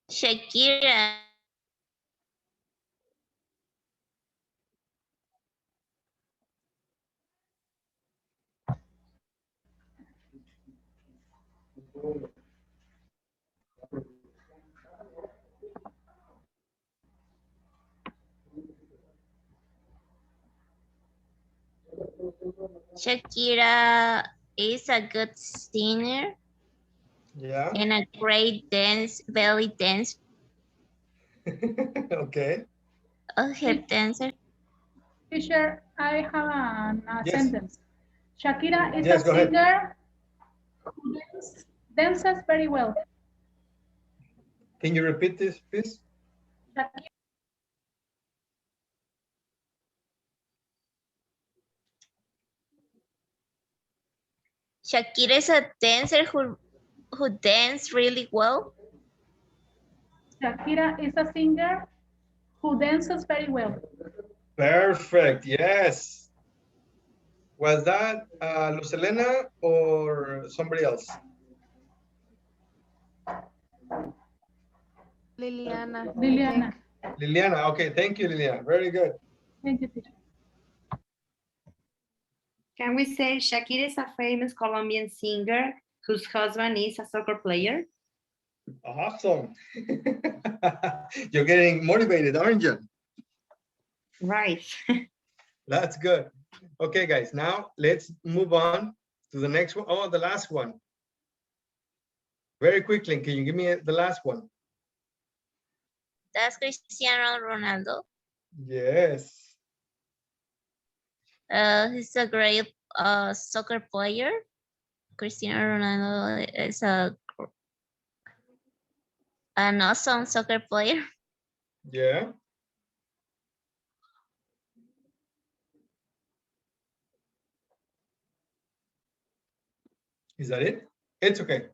Shakira. Shakira is a good singer. Yeah. And a great belly dancer. Okay. A hip dancer. Teacher, I have a Yes. sentence. Shakira is Yes, a go ahead. singer who dances very well. Can you repeat this, please? Shakira is a dancer who dances really well. Shakira is a singer who dances very well. Perfect. Yes. Was that Lucelena or somebody else? Liliana. I Liliana. think. Liliana. Okay. Thank you, Liliana. Very good. Thank you, teacher. Can we say Shakira is a famous Colombian singer whose husband is a soccer player? Awesome. You're getting motivated, aren't you? Right. That's good. Okay, guys, now let's move on to the next one. Oh, the last one. Very quickly, can you give me the last one? That's Cristiano Ronaldo. Yes. He's a great soccer player. Cristiano Ronaldo is an awesome soccer player. Yeah. Is that it? It's okay.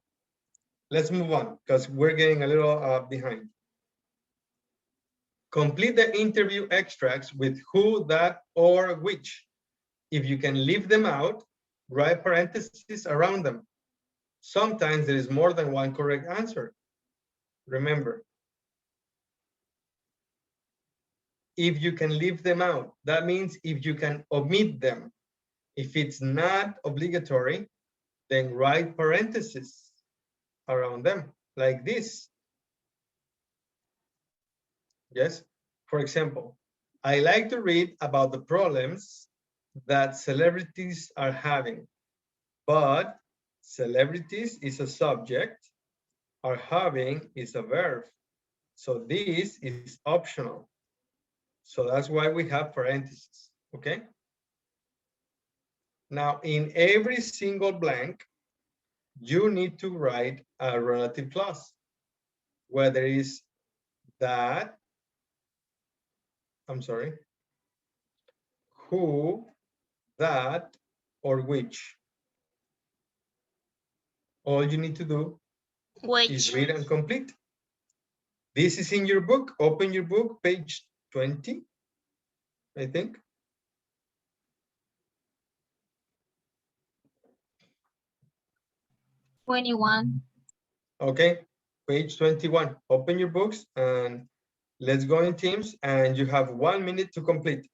Let's move on because we're getting a little behind. Complete the interview extracts with who, that, or which. If you can leave them out, write parentheses around them. Sometimes there is more than one correct answer. Remember, if you can leave them out, that means if you can omit them. If it's not obligatory, then write parentheses around them, like this. Yes, for example, I like to read about the problems that celebrities are having, but celebrities is a subject, are having is a verb. So this is optional. So that's why we have parentheses, okay? Now, in every single blank, you need to write a relative clause, whether it's that, I'm sorry, who, that, or which. All you need to do is Which? read and complete. This is in your book. Open your book, page 20, I think. Okay, page 21. Open your books and let's go in teams, and you have 1 minute to complete.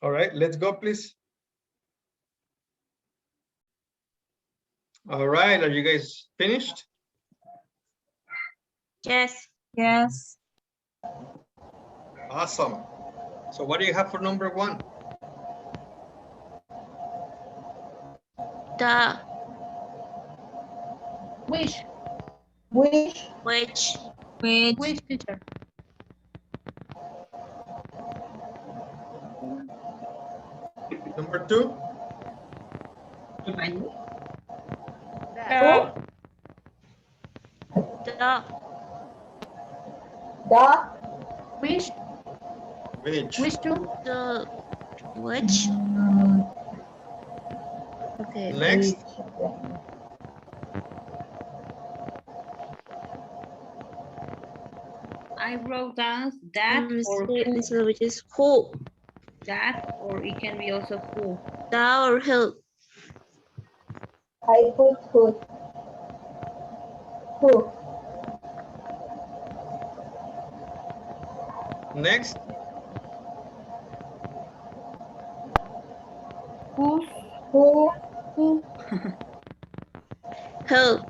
All right, let's go, please. All right, are you guys finished? Yes. Yes. Awesome. So what do you have for number 1? The. Which? Which? Which? Which teacher? Number 2? That. The. The? Which? Which? Which two? The. Which? Okay. Next. I wrote down that or who. Which is who? that, or it can be also who. The or who? I put who. Who? Next. Who? Who? Who? Who?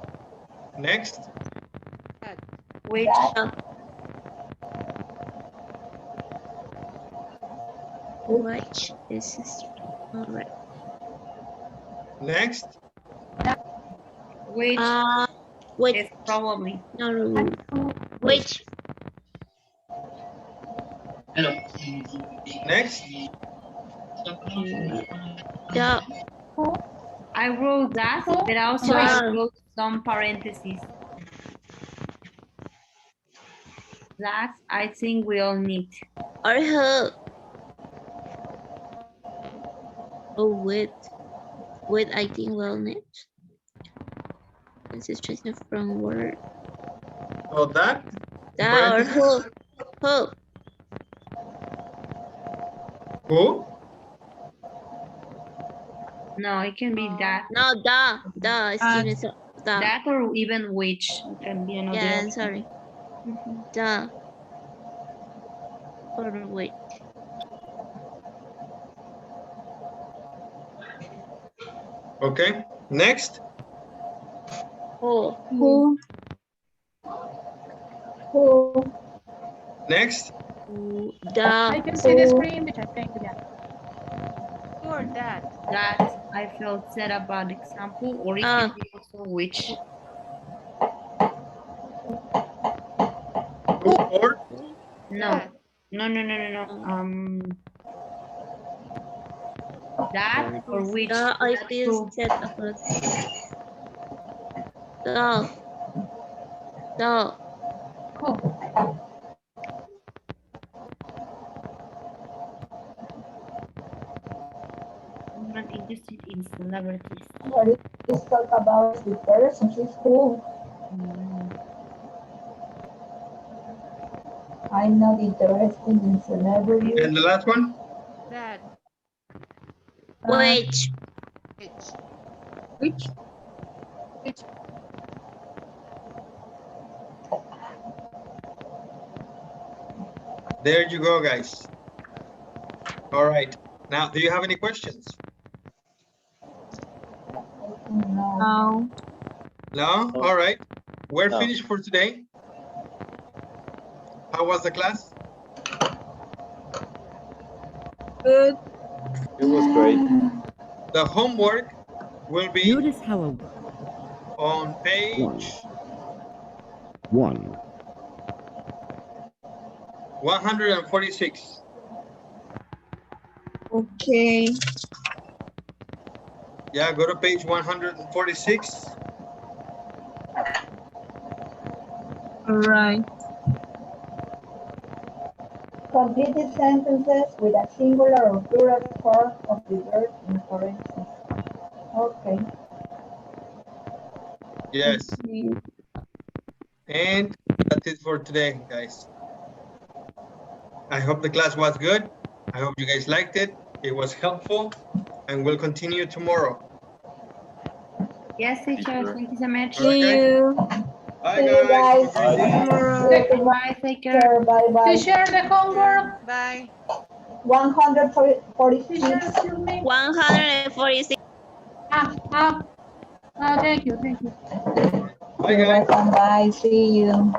Next. Which? Which? This is all right. Next. Which? Which? Is probably. No. Which? Next. The. I wrote that, but also I wrote some parentheses. That I think we all need. Or who? Oh, with I think we'll need. Concentration from word. Oh, that The or who? Who? Who? No, it can be that. No, the students. The. That or even which. It can be another Yeah, option. sorry. Mhm. The. Or which. Okay. Next. Who? Who? Who? Next. I The. can see the screen, which I think, yeah. Who or that? That I felt said about example, or it can be also which. Who or? No. That. No. That or which. The I That's feel who. said about. The. The. I'm not interested in celebrities. What is talk about the person? She's who? I'm not interested in celebrities. And the last one? That. Which. Which? Which? There you go, guys. All right. Now, do you have any questions? No. No? All right. We're No. finished for today. How was the class? Good. It was great. The homework will be Notice how on page 146. Okay. Yeah, go to page 146. All right. Complete the sentences with a singular or plural form of the verb in parentheses. Okay. Yes. And that's it for today, guys. I hope the class was good. I hope you guys liked it. It was helpful, and we'll continue tomorrow. Yes, teacher. Thank you so much. All right, See guys. you. Bye, See you guys. Have a guys. great day. Tomorrow. Bye. Take care. Bye bye. Teacher, the homework. Bye. 146. Teacher, excuse me. 146. Thank you. Bye, You're guys. welcome. Bye. See you.